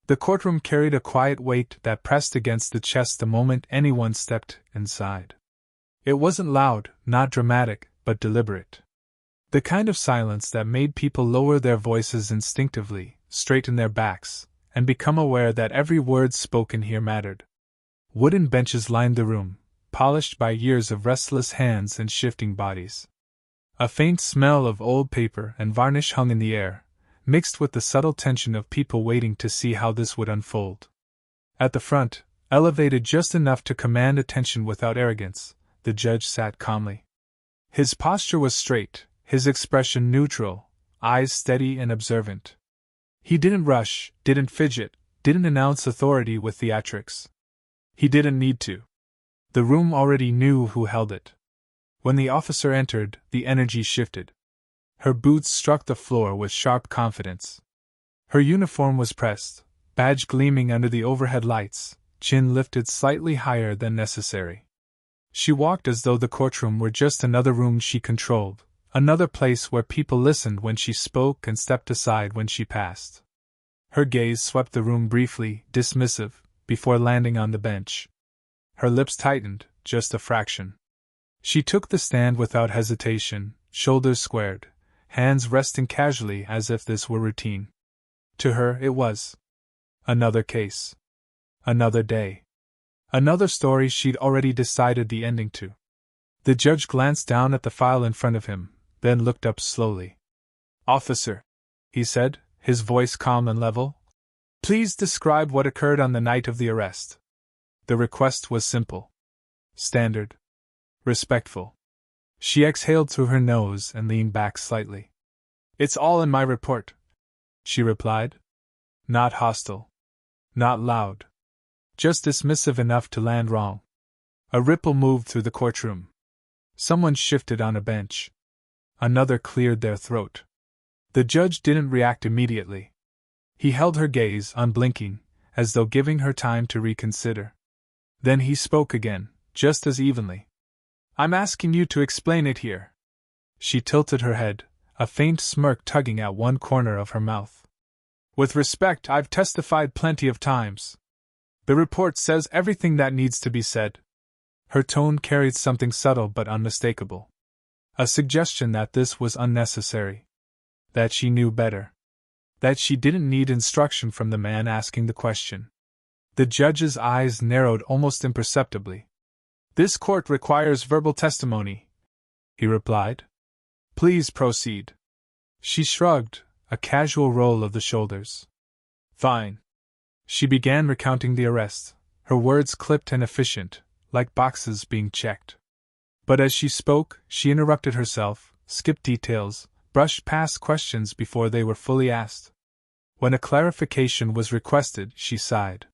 The courtroom carried a quiet weight that pressed against the chest the moment anyone stepped inside. It wasn't loud, not dramatic, but deliberate. The kind of silence that made people lower their voices instinctively, straighten their backs, and become aware that every word spoken here mattered. Wooden benches lined the room, polished by years of restless hands and shifting bodies. A faint smell of old paper and varnish hung in the air, mixed with the subtle tension of people waiting to see how this would unfold. At the front, elevated just enough to command attention without arrogance, the judge sat calmly. His posture was straight, his expression neutral, eyes steady and observant. He didn't rush, didn't fidget, didn't announce authority with theatrics. He didn't need to. The room already knew who held it. When the officer entered, the energy shifted. Her boots struck the floor with sharp confidence. Her uniform was pressed, badge gleaming under the overhead lights, chin lifted slightly higher than necessary. She walked as though the courtroom were just another room she controlled, another place where people listened when she spoke and stepped aside when she passed. Her gaze swept the room briefly, dismissive, before landing on the bench. Her lips tightened, just a fraction. She took the stand without hesitation, shoulders squared, hands resting casually as if this were routine. To her it was. Another case. Another day. Another story she'd already decided the ending to. The judge glanced down at the file in front of him, then looked up slowly. "Officer," he said, his voice calm and level, "please describe what occurred on the night of the arrest." The request was simple. Standard. Respectful. She exhaled through her nose and leaned back slightly. "It's all in my report," she replied. Not hostile. Not loud. Just dismissive enough to land wrong. A ripple moved through the courtroom. Someone shifted on a bench. Another cleared their throat. The judge didn't react immediately. He held her gaze unblinking, as though giving her time to reconsider. Then he spoke again, just as evenly. "I'm asking you to explain it here." She tilted her head, a faint smirk tugging at one corner of her mouth. "With respect, I've testified plenty of times. The report says everything that needs to be said." Her tone carried something subtle but unmistakable. A suggestion that this was unnecessary. That she knew better. That she didn't need instruction from the man asking the question. The judge's eyes narrowed almost imperceptibly. "This court requires verbal testimony," he replied. "Please proceed." She shrugged, a casual roll of the shoulders. "Fine." She began recounting the arrest, her words clipped and efficient, like boxes being checked. But as she spoke, she interrupted herself, skipped details, brushed past questions before they were fully asked. When a clarification was requested, she sighed.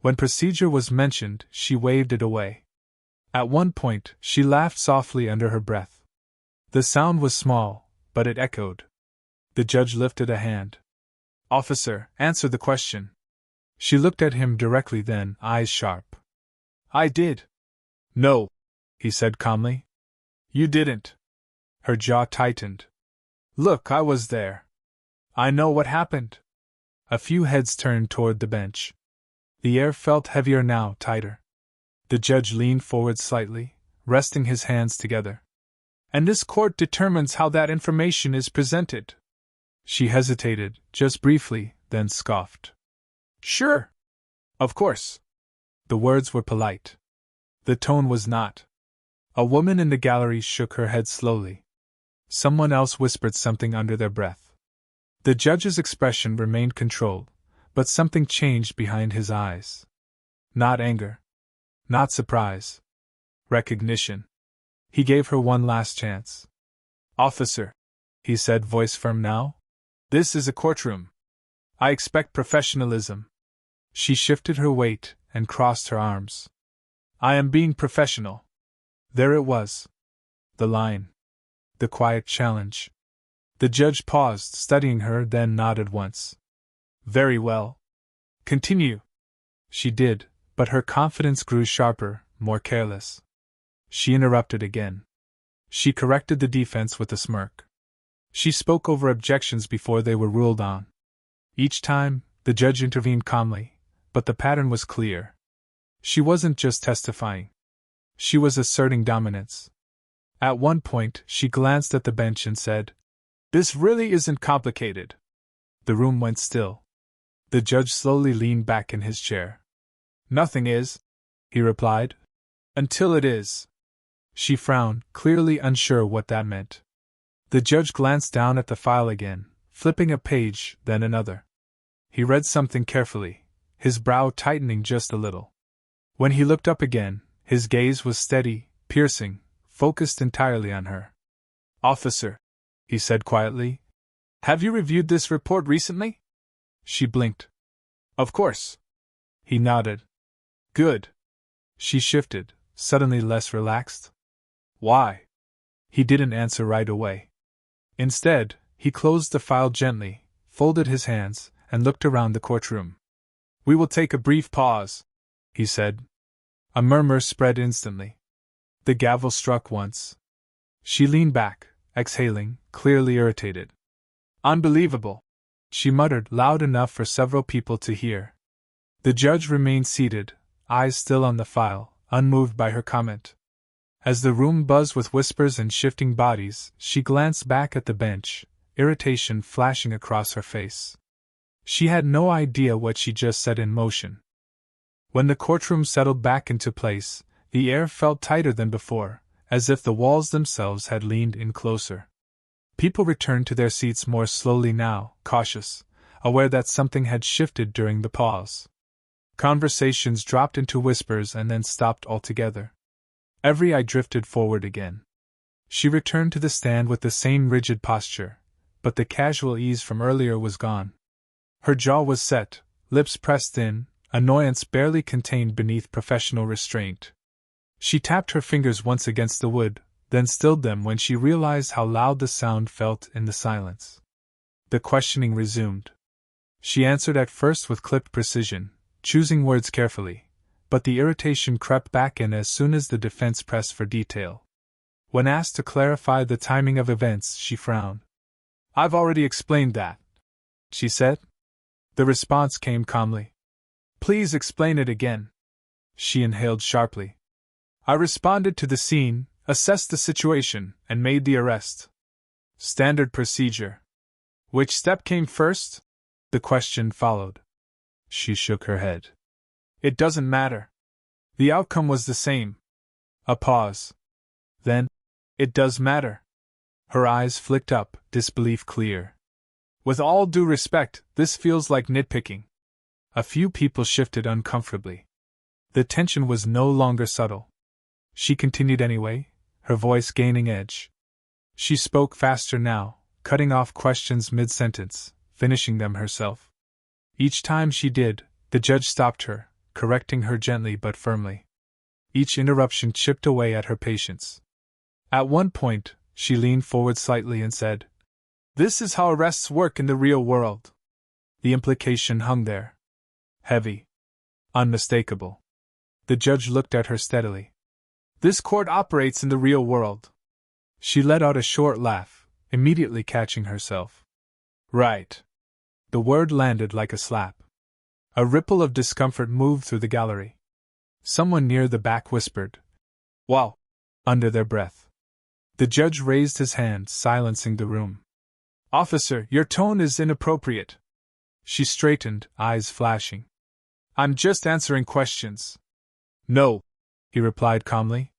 When procedure was mentioned, she waved it away. At one point, she laughed softly under her breath. The sound was small, but it echoed. The judge lifted a hand. "Officer, answer the question." She looked at him directly then, eyes sharp. "I did." "No," he said calmly. "You didn't." Her jaw tightened. "Look, I was there. I know what happened." A few heads turned toward the bench. The air felt heavier now, tighter. The judge leaned forward slightly, resting his hands together. "And this court determines how that information is presented." She hesitated, just briefly, then scoffed. "Sure. Of course." The words were polite. The tone was not. A woman in the gallery shook her head slowly. Someone else whispered something under their breath. The judge's expression remained controlled, but something changed behind his eyes. Not anger. Not surprise. Recognition. He gave her one last chance. "Officer," he said, voice firm now, "this is a courtroom. I expect professionalism." She shifted her weight and crossed her arms. "I am being professional." There it was. The line. The quiet challenge. The judge paused, studying her, then nodded once. "Very well. Continue." She did, but her confidence grew sharper, more careless. She interrupted again. She corrected the defense with a smirk. She spoke over objections before they were ruled on. Each time, The judge intervened calmly, but the pattern was clear. She wasn't just testifying. She was asserting dominance. At one point, she glanced at the bench and said, "This really isn't complicated." The room went still. The judge slowly leaned back in his chair. "Nothing is," he replied. "Until it is." She frowned, clearly unsure what that meant. The judge glanced down at the file again, flipping a page, then another. He read something carefully, his brow tightening just a little. When he looked up again, his gaze was steady, piercing, focused entirely on her. "Officer," he said quietly, "have you reviewed this report recently?" She blinked. "Of course." He nodded. "Good." She shifted, suddenly less relaxed. "Why?" He didn't answer right away. Instead, he closed the file gently, folded his hands, and looked around the courtroom. "We will take a brief pause," he said. A murmur spread instantly. The gavel struck once. She leaned back, exhaling, clearly irritated. "Unbelievable," she muttered loud enough for several people to hear. The judge remained seated, eyes still on the file, unmoved by her comment. As the room buzzed with whispers and shifting bodies, she glanced back at the bench, irritation flashing across her face. She had no idea what she just set in motion. When the courtroom settled back into place, the air felt tighter than before, as if the walls themselves had leaned in closer. People returned to their seats more slowly now, cautious, aware that something had shifted during the pause. Conversations dropped into whispers and then stopped altogether. Every eye drifted forward again. She returned to the stand with the same rigid posture, but the casual ease from earlier was gone. Her jaw was set, lips pressed in, annoyance barely contained beneath professional restraint. She tapped her fingers once against the wood, then stilled them when she realized how loud the sound felt in the silence. The questioning resumed. She answered at first with clipped precision, choosing words carefully, but the irritation crept back in as soon as the defense pressed for detail. When asked to clarify the timing of events, she frowned. "I've already explained that," she said. The response came calmly. "Please explain it again." She inhaled sharply. "I responded to the scene, assessed the situation, and made the arrest. Standard procedure." "Which step came first?" the question followed. She shook her head. "It doesn't matter. The outcome was the same." A pause. Then, "It does matter." Her eyes flicked up, disbelief clear. "With all due respect, this feels like nitpicking." A few people shifted uncomfortably. The tension was no longer subtle. She continued anyway, her voice gaining edge. She spoke faster now, cutting off questions mid-sentence, finishing them herself. Each time she did, the judge stopped her, correcting her gently but firmly. Each interruption chipped away at her patience. At one point, she leaned forward slightly and said, "This is how arrests work in the real world." The implication hung there. Heavy. Unmistakable. The judge looked at her steadily. "This court operates in the real world." She let out a short laugh, immediately catching herself. "Right." The word landed like a slap. A ripple of discomfort moved through the gallery. Someone near the back whispered, "Wow," under their breath. The judge raised his hand, silencing the room. "Officer, your tone is inappropriate." She straightened, eyes flashing. "I'm just answering questions." "No," he replied calmly.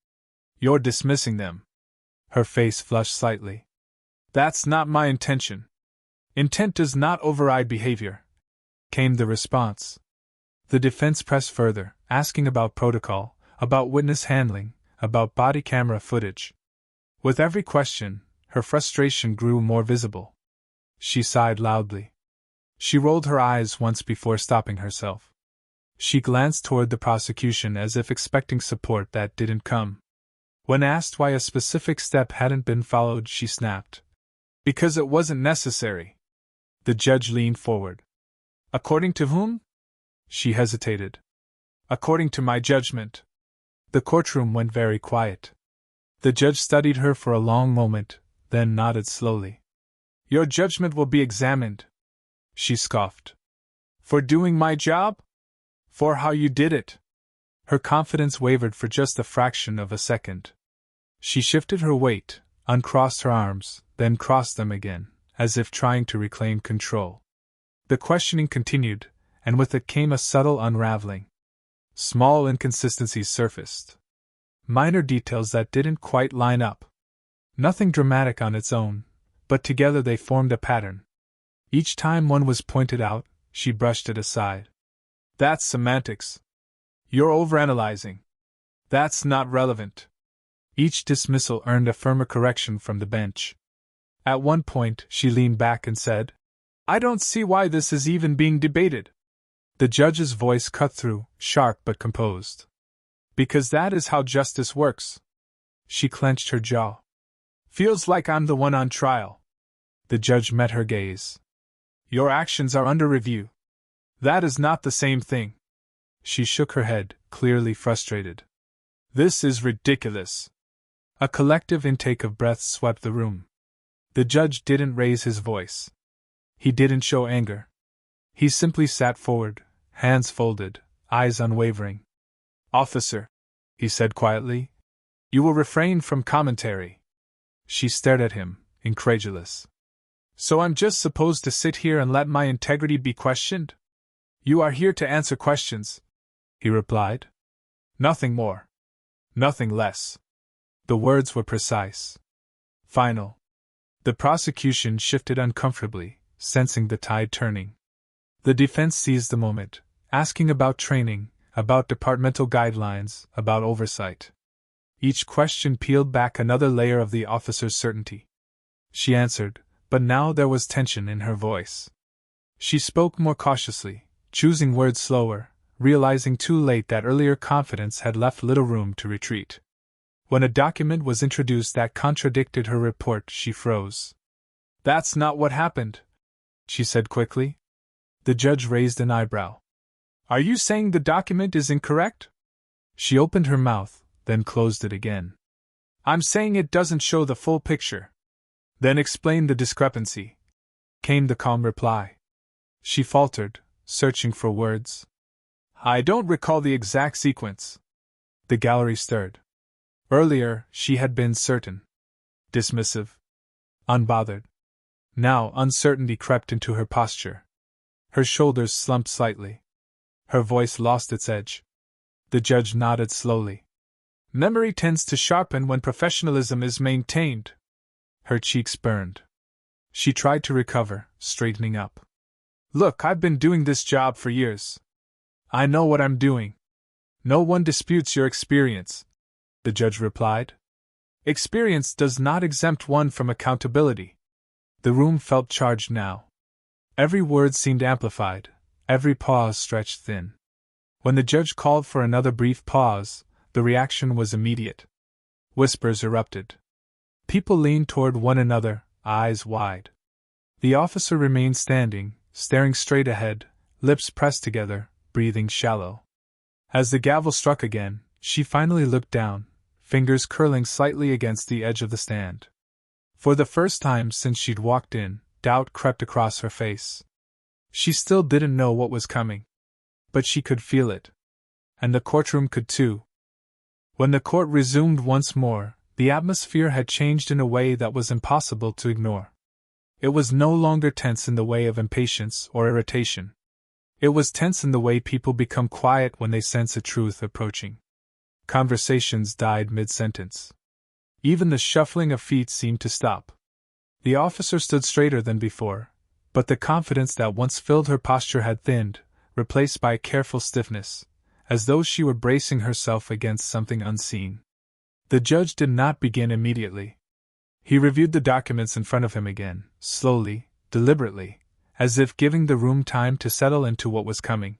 "You're dismissing them." Her face flushed slightly. "That's not my intention." "Intent does not override behavior," came the response. The defense pressed further, asking about protocol, about witness handling, about body camera footage. With every question, her frustration grew more visible. She sighed loudly. She rolled her eyes once before stopping herself. She glanced toward the prosecution as if expecting support that didn't come. When asked why a specific step hadn't been followed, she snapped. "Because it wasn't necessary." The judge leaned forward. "According to whom?" She hesitated. "According to my judgment." The courtroom went very quiet. The judge studied her for a long moment, then nodded slowly. "Your judgment will be examined," she scoffed. For doing my job? For how you did it? Her confidence wavered for just a fraction of a second. She shifted her weight, uncrossed her arms, then crossed them again, as if trying to reclaim control. The questioning continued, and with it came a subtle unraveling. Small inconsistencies surfaced. Minor details that didn't quite line up. Nothing dramatic on its own, but together they formed a pattern. Each time one was pointed out, she brushed it aside. That's semantics. You're overanalyzing. That's not relevant. Each dismissal earned a firmer correction from the bench. At one point, she leaned back and said, I don't see why this is even being debated. The judge's voice cut through, sharp but composed. Because that is how justice works. She clenched her jaw. Feels like I'm the one on trial. The judge met her gaze. Your actions are under review. That is not the same thing. She shook her head, clearly frustrated. This is ridiculous. A collective intake of breath swept the room. The judge didn't raise his voice. He didn't show anger. He simply sat forward, hands folded, eyes unwavering. Officer, he said quietly, you will refrain from commentary. She stared at him, incredulous. So I'm just supposed to sit here and let my integrity be questioned? You are here to answer questions, he replied. Nothing more. Nothing less. The words were precise. Final. The prosecution shifted uncomfortably, sensing the tide turning. The defense seized the moment, asking about training, about departmental guidelines, about oversight. Each question peeled back another layer of the officer's certainty. She answered, but now there was tension in her voice. She spoke more cautiously, choosing words slower, realizing too late that earlier confidence had left little room to retreat. When a document was introduced that contradicted her report, she froze. That's not what happened, she said quickly. The judge raised an eyebrow. Are you saying the document is incorrect? She opened her mouth, then closed it again. I'm saying it doesn't show the full picture. Then explain the discrepancy, came the calm reply. She faltered, searching for words. I don't recall the exact sequence. The gallery stirred. Earlier, she had been certain. Dismissive. Unbothered. Now, uncertainty crept into her posture. Her shoulders slumped slightly. Her voice lost its edge. The judge nodded slowly. Memory tends to sharpen when professionalism is maintained. Her cheeks burned. She tried to recover, straightening up. Look, I've been doing this job for years. I know what I'm doing. No one disputes your experience, the judge replied. Experience does not exempt one from accountability. The room felt charged now. Every word seemed amplified, every pause stretched thin. When the judge called for another brief pause, the reaction was immediate. Whispers erupted. People leaned toward one another, eyes wide. The officer remained standing, staring straight ahead, lips pressed together, breathing shallow. As the gavel struck again, she finally looked down, fingers curling slightly against the edge of the stand. For the first time since she'd walked in, doubt crept across her face. She still didn't know what was coming. But she could feel it. And the courtroom could too. When the court resumed once more, the atmosphere had changed in a way that was impossible to ignore. It was no longer tense in the way of impatience or irritation. It was tense in the way people become quiet when they sense a truth approaching. Conversations died mid-sentence. Even the shuffling of feet seemed to stop. The officer stood straighter than before, but the confidence that once filled her posture had thinned, replaced by a careful stiffness, as though she were bracing herself against something unseen. The judge did not begin immediately. He reviewed the documents in front of him again, slowly, deliberately, as if giving the room time to settle into what was coming.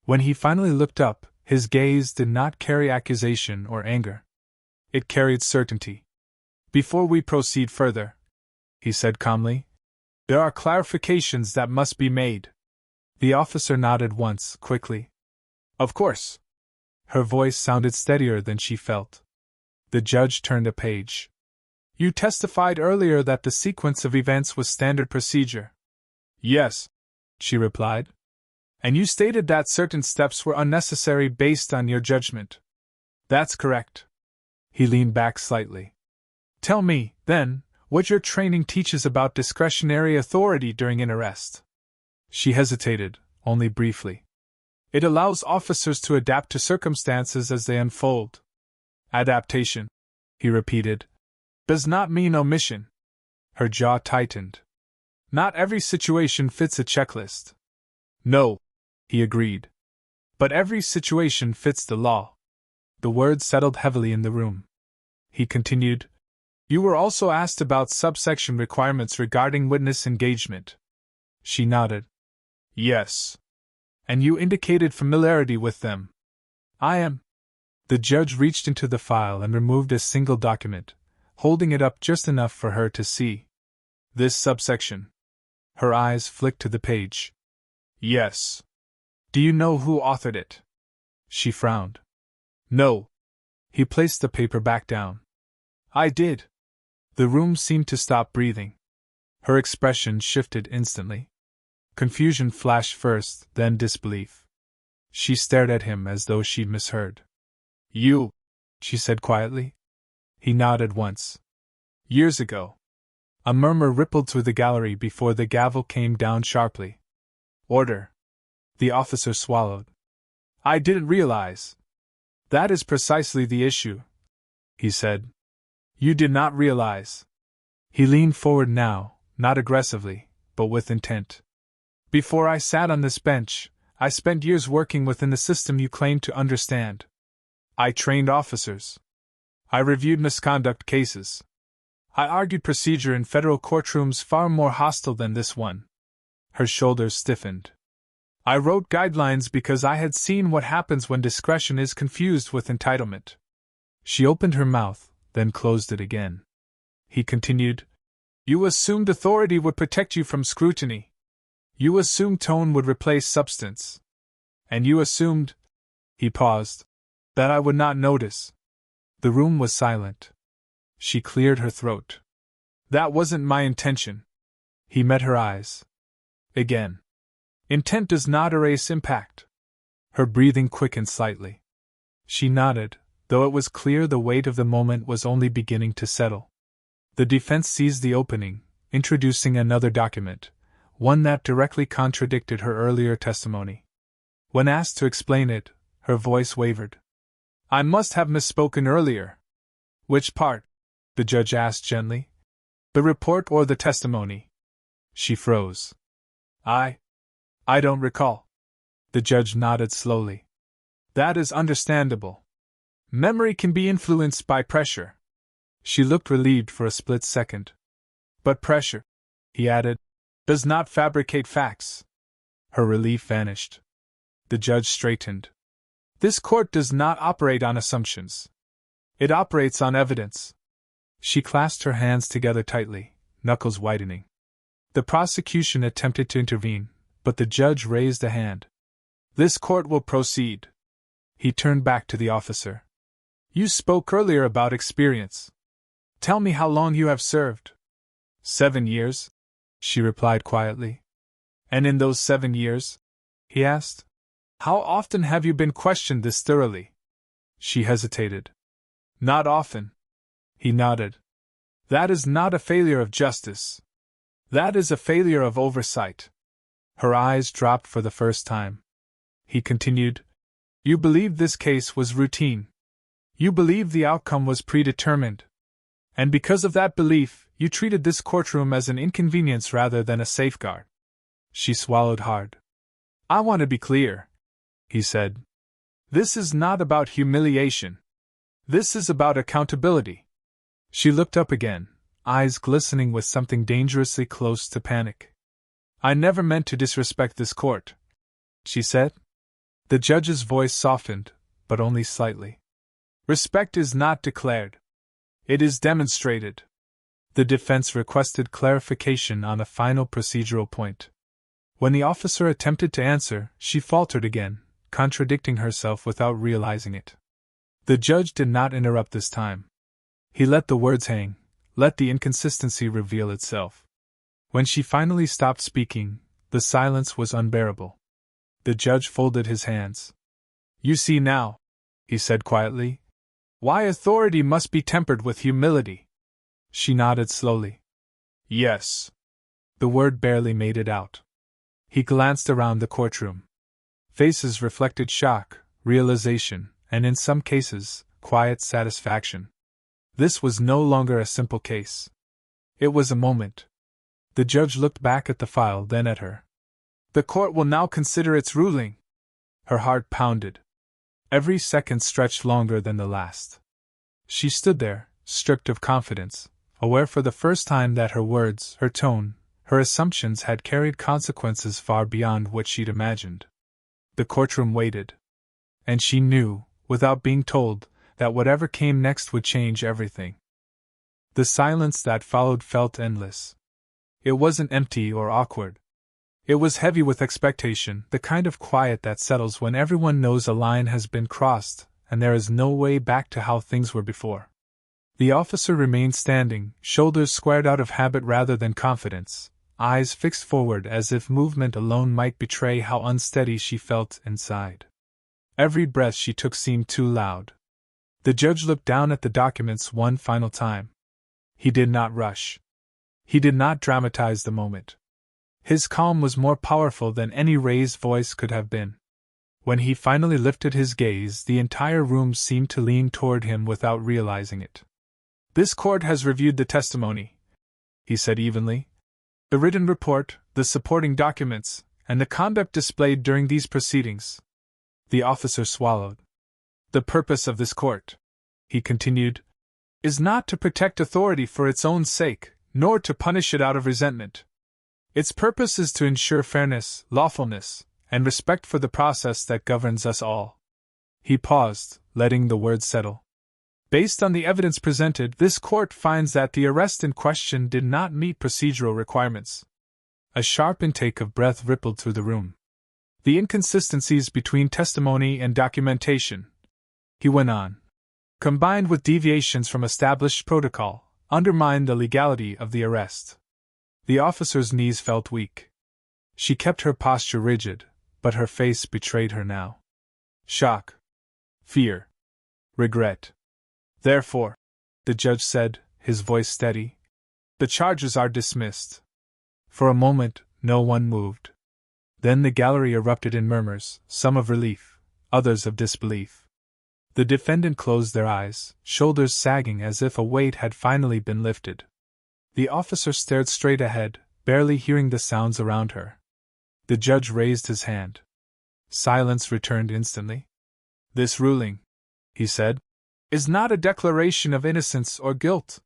When he finally looked up, his gaze did not carry accusation or anger. It carried certainty. Before we proceed further, he said calmly, there are clarifications that must be made. The officer nodded once, quickly. Of course. Her voice sounded steadier than she felt. The judge turned a page. You testified earlier that the sequence of events was standard procedure. Yes, she replied. And you stated that certain steps were unnecessary based on your judgment. That's correct. He leaned back slightly. Tell me, then, what your training teaches about discretionary authority during an arrest. She hesitated, only briefly. It allows officers to adapt to circumstances as they unfold. Adaptation, he repeated, does not mean omission. Her jaw tightened. Not every situation fits a checklist. No, he agreed. But every situation fits the law. The words settled heavily in the room. He continued, You were also asked about subsection requirements regarding witness engagement. She nodded. Yes. And you indicated familiarity with them. I am. The judge reached into the file and removed a single document, holding it up just enough for her to see. This subsection. Her eyes flicked to the page. Yes. Do you know who authored it? She frowned. No. He placed the paper back down. I did. The room seemed to stop breathing. Her expression shifted instantly. Confusion flashed first, then disbelief. She stared at him as though she'd misheard. You, she said quietly. He nodded once. Years ago. A murmur rippled through the gallery before the gavel came down sharply. Order. The officer swallowed. I didn't realize. That is precisely the issue, he said. You did not realize. He leaned forward now, not aggressively, but with intent. Before I sat on this bench, I spent years working within the system you claim to understand. I trained officers. I reviewed misconduct cases. I argued procedure in federal courtrooms far more hostile than this one. Her shoulders stiffened. I wrote guidelines because I had seen what happens when discretion is confused with entitlement. She opened her mouth, then closed it again. He continued, You assumed authority would protect you from scrutiny. You assumed tone would replace substance. And you assumed, he paused, that I would not notice. The room was silent. She cleared her throat. That wasn't my intention. He met her eyes. Again. Intent does not erase impact. Her breathing quickened slightly. She nodded, though it was clear the weight of the moment was only beginning to settle. The defense seized the opening, introducing another document, one that directly contradicted her earlier testimony. When asked to explain it, her voice wavered. I must have misspoken earlier. Which part? The judge asked gently. The report or the testimony? She froze. I don't recall. The judge nodded slowly. That is understandable. Memory can be influenced by pressure. She looked relieved for a split second. But pressure, he added, does not fabricate facts. Her relief vanished. The judge straightened. This court does not operate on assumptions. It operates on evidence. She clasped her hands together tightly, knuckles whitening. The prosecution attempted to intervene, but the judge raised a hand. This court will proceed. He turned back to the officer. You spoke earlier about experience. Tell me how long you have served. 7 years, she replied quietly. And in those 7 years? He asked. How often have you been questioned this thoroughly? She hesitated. Not often. He nodded. That is not a failure of justice. That is a failure of oversight. Her eyes dropped for the first time. He continued, You believed this case was routine. You believed the outcome was predetermined. And because of that belief, you treated this courtroom as an inconvenience rather than a safeguard. She swallowed hard. I want to be clear, he said. This is not about humiliation. This is about accountability. She looked up again, eyes glistening with something dangerously close to panic. I never meant to disrespect this court, she said. The judge's voice softened, but only slightly. Respect is not declared. It is demonstrated. The defense requested clarification on a final procedural point. When the officer attempted to answer, she faltered again, contradicting herself without realizing it. The judge did not interrupt this time. He let the words hang, let the inconsistency reveal itself. When she finally stopped speaking, the silence was unbearable. The judge folded his hands. You see now, he said quietly, why authority must be tempered with humility. She nodded slowly. Yes. The word barely made it out. He glanced around the courtroom. Faces reflected shock, realization, and in some cases, quiet satisfaction. This was no longer a simple case. It was a moment. The judge looked back at the file, then at her. The court will now consider its ruling. Her heart pounded. Every second stretched longer than the last. She stood there, stripped of confidence, aware for the first time that her words, her tone, her assumptions had carried consequences far beyond what she'd imagined. The courtroom waited. And she knew, without being told, that whatever came next would change everything. The silence that followed felt endless. It wasn't empty or awkward. It was heavy with expectation, the kind of quiet that settles when everyone knows a line has been crossed and there is no way back to how things were before. The officer remained standing, shoulders squared out of habit rather than confidence, eyes fixed forward as if movement alone might betray how unsteady she felt inside. Every breath she took seemed too loud. The judge looked down at the documents one final time. He did not rush. He did not dramatize the moment. His calm was more powerful than any raised voice could have been. When he finally lifted his gaze, the entire room seemed to lean toward him without realizing it. This court has reviewed the testimony, he said evenly. The written report, the supporting documents, and the conduct displayed during these proceedings. The officer swallowed. The purpose of this court, he continued, is not to protect authority for its own sake, nor to punish it out of resentment. Its purpose is to ensure fairness, lawfulness, and respect for the process that governs us all. He paused, letting the words settle. Based on the evidence presented, this court finds that the arrest in question did not meet procedural requirements. A sharp intake of breath rippled through the room. The inconsistencies between testimony and documentation, he went on, combined with deviations from established protocol, undermined the legality of the arrest. The officer's knees felt weak. She kept her posture rigid, but her face betrayed her now. Shock. Fear. Regret. Therefore, the judge said, his voice steady, the charges are dismissed. For a moment, no one moved. Then the gallery erupted in murmurs, some of relief, others of disbelief. The defendant closed their eyes, shoulders sagging as if a weight had finally been lifted. The officer stared straight ahead, barely hearing the sounds around her. The judge raised his hand. Silence returned instantly. This ruling, he said, is not a declaration of innocence or guilt.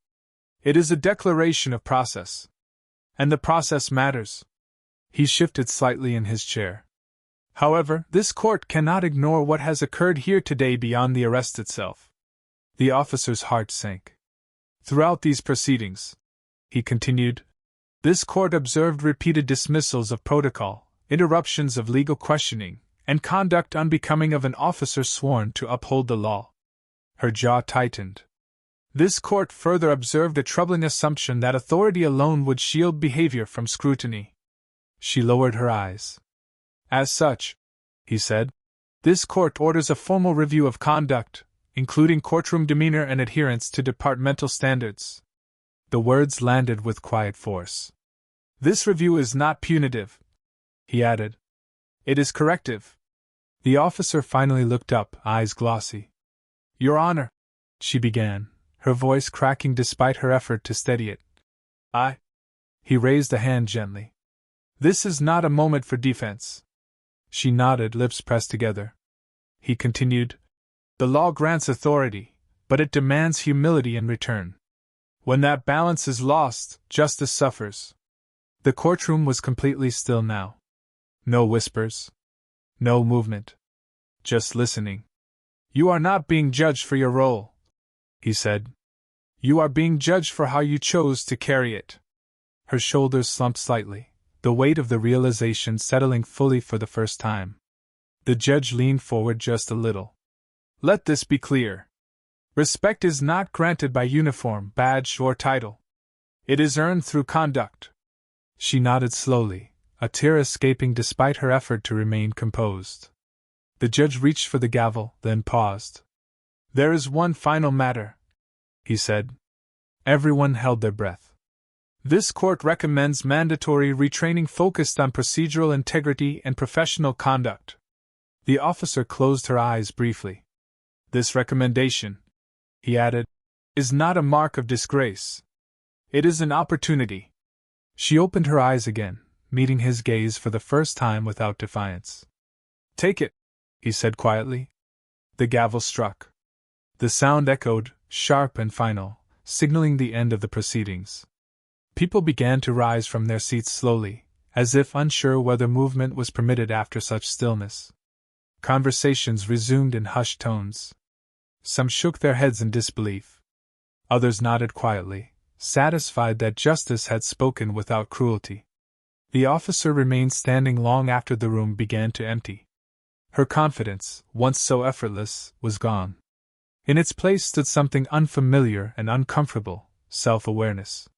It is a declaration of process. And the process matters. He shifted slightly in his chair. However, this court cannot ignore what has occurred here today beyond the arrest itself. The officer's heart sank. Throughout these proceedings, he continued, this court observed repeated dismissals of protocol, interruptions of legal questioning, and conduct unbecoming of an officer sworn to uphold the law. Her jaw tightened. This court further observed a troubling assumption that authority alone would shield behavior from scrutiny. She lowered her eyes. As such, he said, this court orders a formal review of conduct, including courtroom demeanor and adherence to departmental standards. The words landed with quiet force. This review is not punitive, he added. It is corrective. The officer finally looked up, eyes glossy. Your Honor, she began, her voice cracking despite her effort to steady it. He raised a hand gently. This is not a moment for defense. She nodded, lips pressed together. He continued, the law grants authority, but it demands humility in return. When that balance is lost, justice suffers. The courtroom was completely still now. No whispers. No movement. Just listening. You are not being judged for your role, he said. You are being judged for how you chose to carry it. Her shoulders slumped slightly, the weight of the realization settling fully for the first time. The judge leaned forward just a little. Let this be clear. Respect is not granted by uniform, badge, or title. It is earned through conduct. She nodded slowly, a tear escaping despite her effort to remain composed. The judge reached for the gavel, then paused. "There is one final matter," he said. Everyone held their breath. "This court recommends mandatory retraining focused on procedural integrity and professional conduct." The officer closed her eyes briefly. "This recommendation," he added, "is not a mark of disgrace. It is an opportunity." She opened her eyes again, meeting his gaze for the first time without defiance. "Take it," he said quietly. The gavel struck. The sound echoed, sharp and final, signaling the end of the proceedings. People began to rise from their seats slowly, as if unsure whether movement was permitted after such stillness. Conversations resumed in hushed tones. Some shook their heads in disbelief. Others nodded quietly, satisfied that justice had spoken without cruelty. The officer remained standing long after the room began to empty. Her confidence, once so effortless, was gone. In its place stood something unfamiliar and uncomfortable: self-awareness.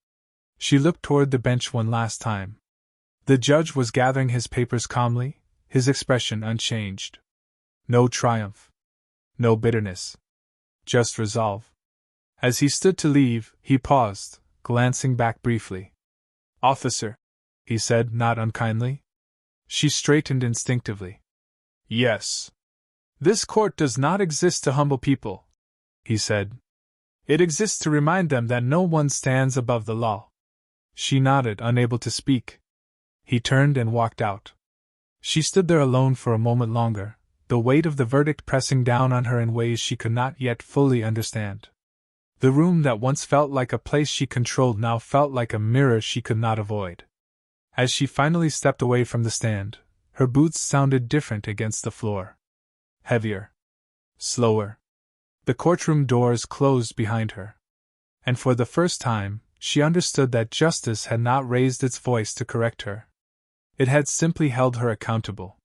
She looked toward the bench one last time. The judge was gathering his papers calmly, his expression unchanged. No triumph. No bitterness. Just resolve. As he stood to leave, he paused, glancing back briefly. "Officer," he said, not unkindly. She straightened instinctively. "Yes. This court does not exist to humble people," he said. "It exists to remind them that no one stands above the law." She nodded, unable to speak. He turned and walked out. She stood there alone for a moment longer, the weight of the verdict pressing down on her in ways she could not yet fully understand. The room that once felt like a place she controlled now felt like a mirror she could not avoid. As she finally stepped away from the stand, her boots sounded different against the floor. Heavier. Slower. The courtroom doors closed behind her. And for the first time, she understood that justice had not raised its voice to correct her. It had simply held her accountable.